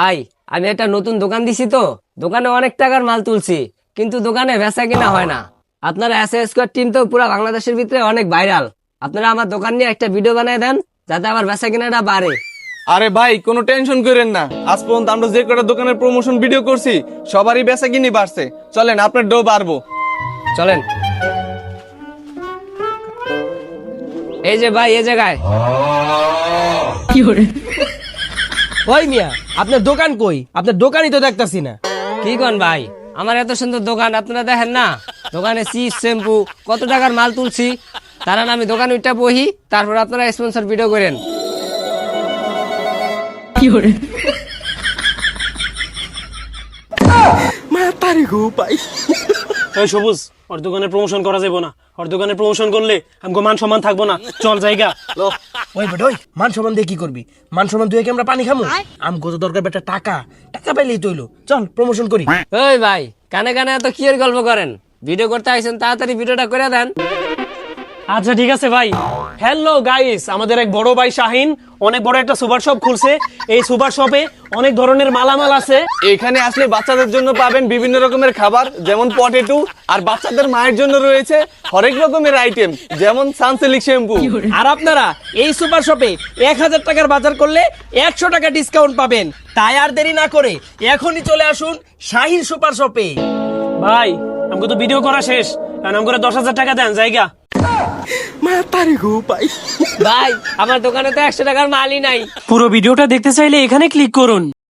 ভাই আমি একটা নতুন দোকান দিছি তো, দোকানে অনেক টাকার মাল তুলছি, কিন্তু দোকানে বেচা কিনা হয় না। আপনারা এসএ স্কোয়াড টিম তো পুরো বাংলাদেশের ভিতরে অনেক ভাইরাল। আপনারা আমার দোকান নিয়ে একটা ভিডিও বানিয়ে দেন, যাতে আমার বেচা কিনাটা বাড়ে। আরে ভাই কোনো টেনশন করেন না, আজ পর্যন্ত আমরা যে কটা দোকানের প্রমোশন ভিডিও করছি সবারই বেচা কিনি বাড়ছে। চলেন আপনার ডো বাড়বো। চলেন। এই যে ভাই এই জায়গায় ওই মিয়া আপনার দোকান কই? আপনার দোকানই তো দেখতাছি না। কি কোন ভাই, আমার এত সুন্দর দোকান আপনারা দেখেন না? দোকানে চিজ শ্যাম্পু কত টাকার মাল তুলছি, তারা আমি দোকান উঠটা বহি, তারপর আপনারা স্পন্সর ভিডিও করেন। ওই সবুজ, ওর দোকানের প্রমোশন করা যাবে না। ওর দোকানের প্রমোশন করলে আমগো মান সম্মান থাকবো না। চল জায়গা লো। ওই বেটা ওই মান সম্মান দিয়ে কি করবি? মান সম্মান দিয়ে কি আমরা পানি খামু? আম কত দরকার বেটা, টাকা টাকা পাইলেই তৈলো। চল প্রমোশন করি। ওই ভাই কানে কানে এত কি এর গল্প করেন? ভিডিও করতে আইছেন, তাড়াতাড়ি ভিডিওটা করে দেন। আচ্ছা ঠিক আছে ভাই। হ্যালো গাইস, আমাদের এক বড় ভাই শাহিন অনেক বড় একটা সুপার শপ খুলছে। এই সুপার শপে অনেক ধরনের মালামাল আছে। এখানে আসলে বাচ্চাদের জন্য পাবেন বিভিন্ন রকমের খাবার, যেমন পটেটো, আর বাচ্চাদের মায়ের জন্য রয়েছে হরেক রকমের আইটেম, যেমন সানসিল্ক শ্যাম্পু। আর আপনারা এই সুপার শপে 1000 টাকার বাজার করলে 100 টাকা ডিসকাউন্ট পাবেন। তাই আর দেরি না করে এখনই চলে আসুন শাহিন সুপার শপে। ভাই আমগো তো ভিডিও করা শেষ, কারণ আমগো 10,000 টাকা দেন জায়গা। ভাই আমার দোকানে তো 100 টাকার মালই নাই। পুরো ভিডিওটা দেখতে চাইলে এখানে ক্লিক করুন।